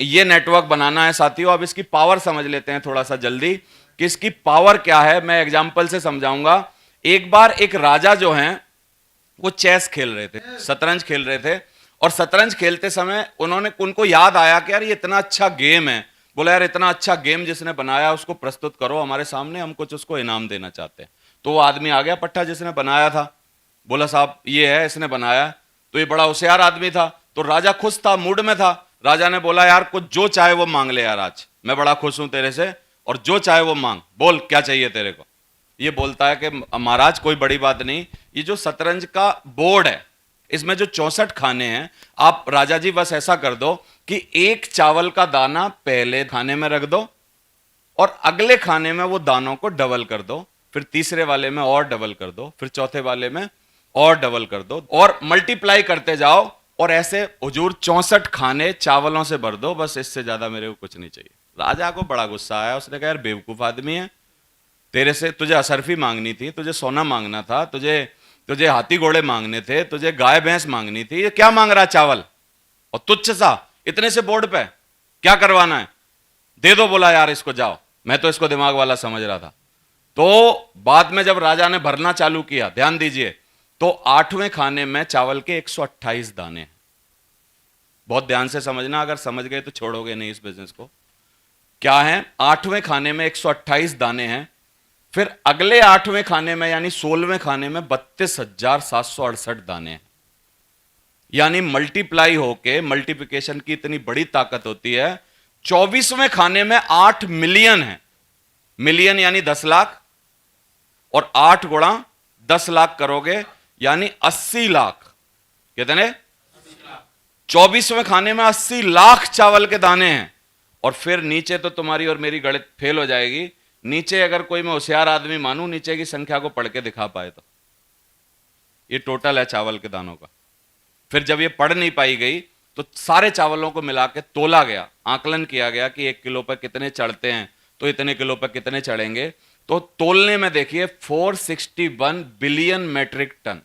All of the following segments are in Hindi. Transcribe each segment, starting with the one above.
ये नेटवर्क बनाना है साथियों। अब इसकी पावर समझ लेते हैं थोड़ा सा जल्दी कि इसकी पावर क्या है। मैं एग्जाम्पल से समझाऊंगा। एक बार एक राजा जो हैं वो चेस खेल रहे थे, शतरंज खेल रहे थे, और शतरंज खेलते समय उनको याद आया कि यार ये इतना अच्छा गेम है। बोला यार इतना अच्छा गेम जिसने बनाया उसको प्रस्तुत करो हमारे सामने, हम कुछ उसको इनाम देना चाहते हैं। तो वो आदमी आ गया पट्टा जिसने बनाया था, बोला साहब ये है इसने बनाया। तो ये बड़ा होशियार आदमी था, तो राजा खुश था, मूड में था। राजा ने बोला यार कुछ जो चाहे वो मांग ले यार, आज मैं बड़ा खुश हूं तेरे से, और जो चाहे वो मांग, बोल क्या चाहिए तेरे को। ये बोलता है कि महाराज कोई बड़ी बात नहीं, ये जो शतरंज का बोर्ड है इसमें जो 64 खाने हैं, आप राजा जी बस ऐसा कर दो कि एक चावल का दाना पहले खाने में रख दो और अगले खाने में वो दानों को डबल कर दो, फिर तीसरे वाले में और डबल कर दो, फिर चौथे वाले में और डबल कर दो, और मल्टीप्लाई करते जाओ, और ऐसे हुजूर 64 खाने चावलों से भर दो, बस इससे ज्यादा मेरे को कुछ नहीं चाहिए। राजा को बड़ा गुस्सा आया, उसने कहा यार बेवकूफ आदमी है, तेरे से तुझे असरफी मांगनी थी, तुझे सोना मांगना था, तुझे हाथी घोड़े मांगने थे, तुझे गाय भैंस मांगनी थी, ये क्या मांग रहा चावल और तुच्छ सा इतने से बोर्ड पे क्या करवाना है, दे दो। बोला यार इसको जाओ, मैं तो इसको दिमाग वाला समझ रहा था। तो बाद में जब राजा ने भरना चालू किया, ध्यान दीजिए, तो 8वें खाने में चावल के 128 दाने हैं। बहुत ध्यान से समझना, अगर समझ गए तो छोड़ोगे नहीं इस बिजनेस को। क्या है, 8वें खाने में 128 दाने हैं, फिर अगले 8वें खाने में यानी 16वें खाने में 32,768 दाने हैं। यानी मल्टीप्लाई होके, मल्टीप्लिकेशन की इतनी बड़ी ताकत होती है। 24वें खाने में 8 मिलियन है, मिलियन यानी 10 लाख, और 8 गुणा 10 लाख करोगे यानी 80 लाख। कितने? 24वें खाने में 80 लाख चावल के दाने हैं। और फिर नीचे तो तुम्हारी और मेरी गणित फेल हो जाएगी। नीचे अगर कोई मैं होशियार आदमी मानूं, नीचे की संख्या को पढ़ के दिखा पाए तो ये टोटल है चावल के दानों का। फिर जब ये पढ़ नहीं पाई गई तो सारे चावलों को मिला के तोला गया, आकलन किया गया कि 1 किलो पर कितने चढ़ते हैं, तो इतने किलो पर कितने चढ़ेंगे। तो तोलने में देखिए 461 बिलियन मैट्रिक टन।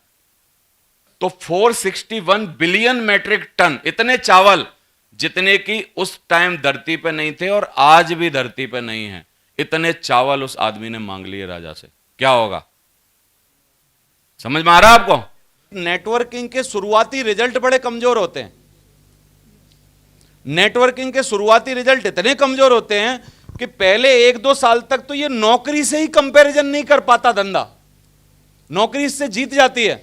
तो 461 बिलियन मैट्रिक टन, इतने चावल जितने की उस टाइम धरती पे नहीं थे और आज भी धरती पे नहीं है, इतने चावल उस आदमी ने मांग लिए राजा से। क्या होगा, समझ में आ रहा है आपको? नेटवर्किंग के शुरुआती रिजल्ट बड़े कमजोर होते हैं। नेटवर्किंग के शुरुआती रिजल्ट इतने कमजोर होते हैं कि पहले 1-2 साल तक तो ये नौकरी से ही कंपैरिजन नहीं कर पाता धंधा। नौकरी इससे जीत जाती है,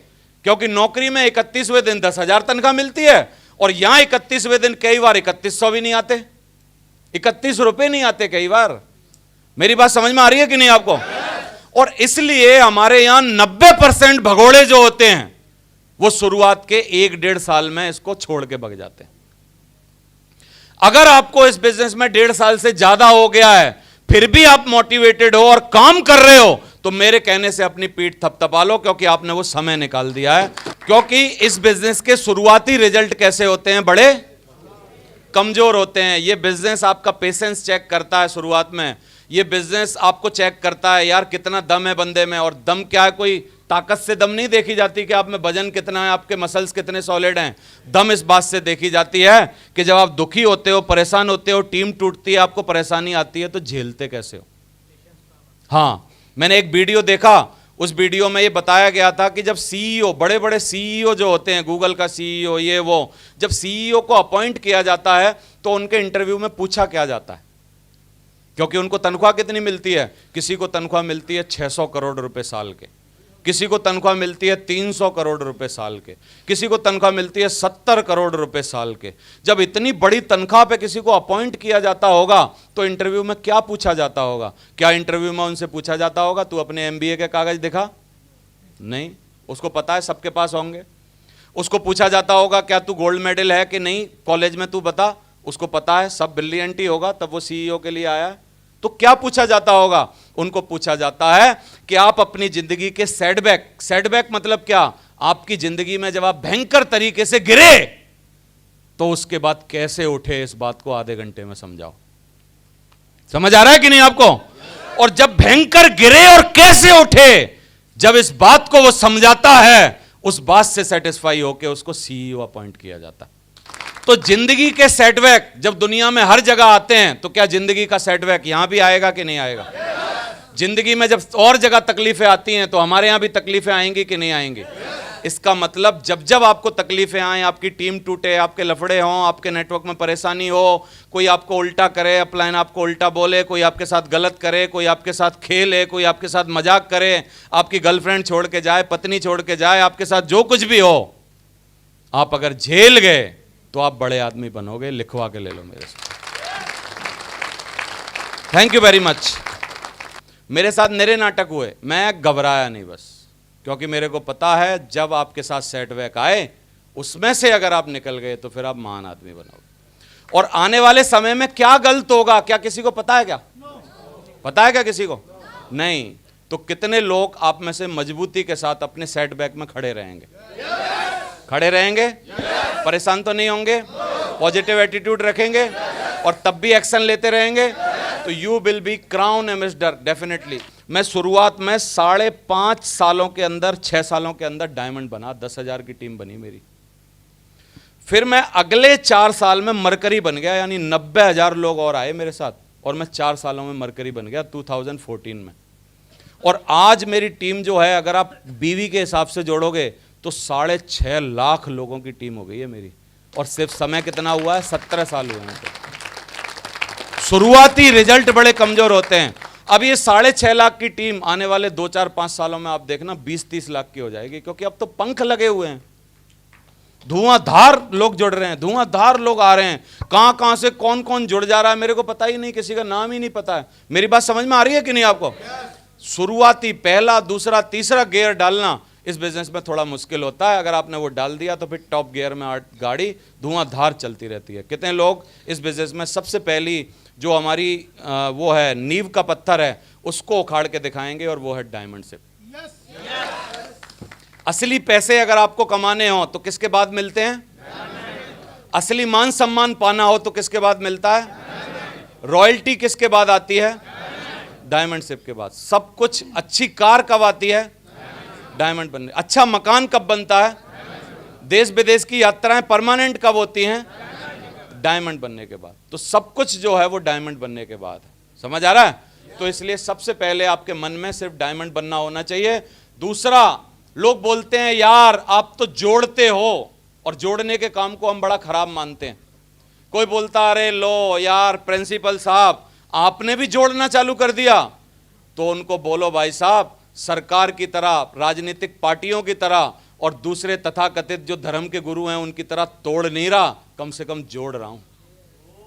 क्योंकि नौकरी में 31वें दिन 10,000 तनख्वाह मिलती है, और यहां 31वें दिन कई बार 3100 भी नहीं आते, 31 रुपए नहीं आते कई बार। मेरी बात समझ में आ रही है कि नहीं आपको? और इसलिए हमारे यहां 90% भगोड़े जो होते हैं वो शुरुआत के 1-1.5 साल में इसको छोड़ के भाग जाते हैं। अगर आपको इस बिजनेस में 1.5 साल से ज्यादा हो गया है, फिर भी आप मोटिवेटेड हो और काम कर रहे हो, तो मेरे कहने से अपनी पीठ थपथपा लो, क्योंकि आपने वो समय निकाल दिया है। क्योंकि इस बिजनेस के शुरुआती रिजल्ट कैसे होते हैं, बड़े कमजोर होते हैं। ये बिजनेस आपका पेशेंस चेक करता है शुरुआत में। ये बिजनेस आपको चेक करता है यार कितना दम है बंदे में। और दम क्या है, कोई ताकत से दम नहीं देखी जाती कि आप में वजन कितना है, आपके मसल्स कितने सॉलिड हैं। दम इस बात से देखी जाती है कि जब आप दुखी होते हो, परेशान होते हो, टीम टूटती है, आपको परेशानी आती है, तो झेलते कैसे हो। हाँ, मैंने एक वीडियो देखा, उस वीडियो में ये बताया गया था कि जब सीईओ, बड़े बड़े सीईओ जो होते हैं, गूगल का सीईओ, ये वो, जब सीईओ को अपॉइंट किया जाता है तो उनके इंटरव्यू में पूछा क्या जाता है, क्योंकि उनको तनख्वाह कितनी मिलती है। किसी को तनख्वाह मिलती है 600 करोड़ रुपए साल के, किसी को तनख्वाह मिलती है 300 करोड़ रुपए साल के, किसी को तनख्वाह मिलती है 70 करोड़ रुपए साल के। जब इतनी बड़ी तनख्वाह पे किसी को अपॉइंट किया जाता होगा तो इंटरव्यू में क्या पूछा जाता होगा? क्या इंटरव्यू में उनसे पूछा जाता होगा तू अपने MBA के कागज दिखा? नहीं, उसको पता है सबके पास होंगे। उसको पूछा जाता होगा क्या तू गोल्ड मेडल है कि नहीं कॉलेज में, तू बता, उसको पता है, सब ब्रिलियंट ही होगा, तब वो CEO के लिए आया है। तो क्या पूछा जाता होगा? उनको पूछा जाता है कि आप अपनी जिंदगी के सेटबैक मतलब क्या, आपकी जिंदगी में जब आप भयंकर तरीके से गिरे तो उसके बाद कैसे उठे, इस बात को आधे घंटे में समझाओ। समझ आ रहा है कि नहीं आपको? और जब भयंकर गिरे और कैसे उठे, जब इस बात को वो समझाता है, उस बात से सेटिस्फाई होकर उसको CEO अपॉइंट किया जाता है। तो जिंदगी के सेटबैक जब दुनिया में हर जगह आते हैं, तो क्या जिंदगी का सेटबैक यहां भी आएगा कि नहीं आएगा? जिंदगी में जब और जगह तकलीफें आती हैं, तो हमारे यहां भी तकलीफें आएंगी कि नहीं आएंगी? इसका मतलब जब जब आपको तकलीफें आए, आपकी टीम टूटे, आपके लफड़े हों, आपके नेटवर्क में परेशानी हो, कोई आपको उल्टा करे, अपलाइन आपको उल्टा बोले, कोई आपके साथ गलत करे, कोई आपके साथ खेले, कोई आपके साथ मजाक करे, आपकी गर्लफ्रेंड छोड़ के जाए, पत्नी छोड़ के जाए, आपके साथ जो कुछ भी हो, आप अगर झेल गए तो आप बड़े आदमी बनोगे। लिखवा के ले लो मेरे से। Thank you very much. मेरे साथ मेरे नाटक हुए, मैं घबराया नहीं बस, क्योंकि मेरे को पता है जब आपके साथ सेटबैक आए, उसमें से अगर आप निकल गए तो फिर आप महान आदमी बनोगे। और आने वाले समय में क्या गलत होगा, क्या किसी को पता है? क्या पता है? क्या किसी को नहीं? तो कितने लोग आप में से मजबूती के साथ अपने सेटबैक में खड़े रहेंगे? खड़े रहेंगे? परेशान तो नहीं होंगे? पॉजिटिव एटीट्यूड रखेंगे और तब भी एक्शन लेते रहेंगे, तो you will be crown ambassador definitely. मैं शुरुआत में 5.5 सालों के अंदर, 6 सालों के अंदर डायमंड बना, 10,000 की टीम बनी मेरी। फिर मैं अगले 4 साल में मरकरी बन गया, यानी 90,000 लोग और आए मेरे साथ, और मैं 4 सालों में मरकरी बन गया 2014 में। और आज मेरी टीम जो है, अगर आप बीवी के हिसाब से जोड़ोगे तो 6.5 लाख लोगों की टीम हो गई है मेरी। और सिर्फ समय कितना हुआ है? 17 साल हुए हैं। शुरुआती रिजल्ट बड़े कमजोर होते हैं। अब ये 6.5 लाख की टीम आने वाले 2, 4, 5 सालों में आप देखना 20-30 लाख की हो जाएगी, क्योंकि अब तो पंख लगे हुए हैं। धुआंधार लोग जुड़ रहे हैं, धुआंधार लोग आ रहे हैं। कहां से कौन कौन जुड़ जा रहा है मेरे को पता ही नहीं, किसी का नाम ही नहीं पता है। मेरी बात समझ में आ रही है कि नहीं आपको? शुरुआती पहला, दूसरा, तीसरा गियर डालना इस बिजनेस में थोड़ा मुश्किल होता है। अगर आपने वो डाल दिया तो फिर टॉप गियर में गाड़ी धुआंधार चलती रहती है। कितने लोग इस बिजनेस में सबसे पहली जो हमारी वो है नींव का पत्थर है, उसको उखाड़ के दिखाएंगे, और वो है डायमंड शिप। असली पैसे अगर आपको कमाने हो तो किसके बाद मिलते हैं? असली मान सम्मान पाना हो तो किसके बाद मिलता है? रॉयल्टी किसके बाद आती है? डायमंड शिप के बाद। सब कुछ। अच्छी कार कब आती है? डायमंड बनने। अच्छा मकान कब बनता है? देश विदेश की यात्राएं परमानेंट कब होती हैं? डायमंड बनने के बाद। तो सब कुछ जो है वो डायमंड बनने के बाद है। समझ आ रहा है? तो इसलिए सबसे पहले आपके मन में सिर्फ डायमंड बनना होना चाहिए। दूसरा, लोग बोलते हैं यार आप तो जोड़ते हो, और जोड़ने के काम को हम बड़ा खराब मानते हैं। कोई बोलता अरे लो यार प्रिंसिपल साहब आपने भी जोड़ना चालू कर दिया, तो उनको बोलो भाई साहब, सरकार की तरह, राजनीतिक पार्टियों की तरह और दूसरे तथाकथित जो धर्म के गुरु हैं उनकी तरह तोड़ नहीं रहा, कम से कम जोड़ रहा हूं।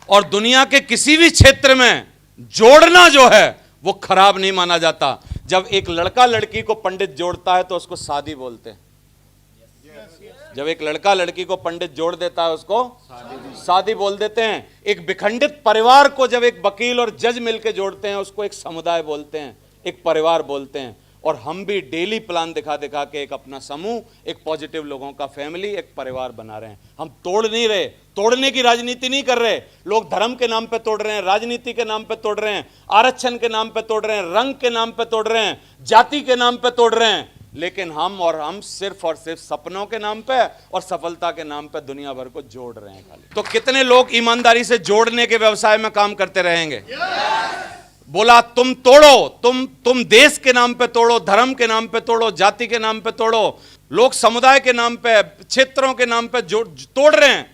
और दुनिया के किसी भी क्षेत्र में जोड़ना जो है वो खराब नहीं माना जाता। जब एक लड़का लड़की को पंडित जोड़ता है तो उसको शादी बोलते हैं। जब एक लड़का लड़की को पंडित जोड़ देता है उसको शादी बोल देते हैं। एक विखंडित परिवार को जब एक वकील और जज मिलकर जोड़ते हैं उसको एक समुदाय बोलते हैं, एक परिवार बोलते हैं। और हम भी डेली प्लान दिखा दिखा के एक अपना समूह, एक पॉजिटिव लोगों का फैमिली, एक परिवार बना रहे हैं। हम तोड़ नहीं रहे, तोड़ने की राजनीति नहीं कर रहे। लोग धर्म के नाम पे तोड़ रहे हैं, राजनीति के नाम पे तोड़ रहे हैं, आरक्षण के नाम पे तोड़ रहे हैं, रंग के नाम पे तोड़ रहे हैं, जाति के नाम पे तोड़ रहे हैं। लेकिन हम सिर्फ और सिर्फ सपनों के नाम पे और सफलता के नाम पे दुनिया भर को जोड़ रहे हैं खाली। तो कितने लोग ईमानदारी से जोड़ने के व्यवसाय में काम करते रहेंगे? बोला तुम तोड़ो, तुम देश के नाम पे तोड़ो, धर्म के नाम पे तोड़ो, जाति के नाम पे तोड़ो, लोग समुदाय के नाम पे, क्षेत्रों के नाम पे तोड़ रहे हैं,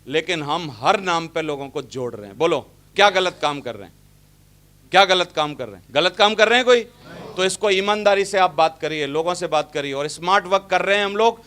लेकिन हम हर नाम पे लोगों को जोड़ रहे हैं। बोलो क्या गलत काम कर रहे हैं? क्या गलत काम कर रहे हैं? गलत काम कर रहे हैं कोई? तो इसको ईमानदारी से आप बात करिए, लोगों से बात करिए। और स्मार्ट वर्क कर रहे हैं हम लोग,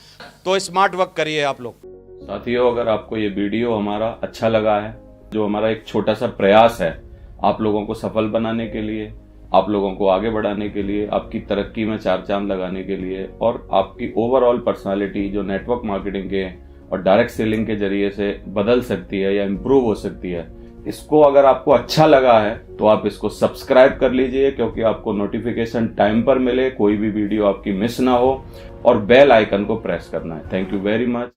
तो स्मार्ट वर्क करिए आप लोग। साथियों, अगर आपको ये वीडियो हमारा अच्छा लगा है, जो हमारा एक छोटा सा प्रयास है आप लोगों को सफल बनाने के लिए, आप लोगों को आगे बढ़ाने के लिए, आपकी तरक्की में चार चांद लगाने के लिए, और आपकी ओवरऑल पर्सनालिटी जो नेटवर्क मार्केटिंग के और डायरेक्ट सेलिंग के जरिए से बदल सकती है या इम्प्रूव हो सकती है, इसको अगर आपको अच्छा लगा है तो आप इसको सब्सक्राइब कर लीजिए, क्योंकि आपको नोटिफिकेशन टाइम पर मिले, कोई भी वीडियो आपकी मिस ना हो, और बेल आइकन को प्रेस करना है। Thank you very much.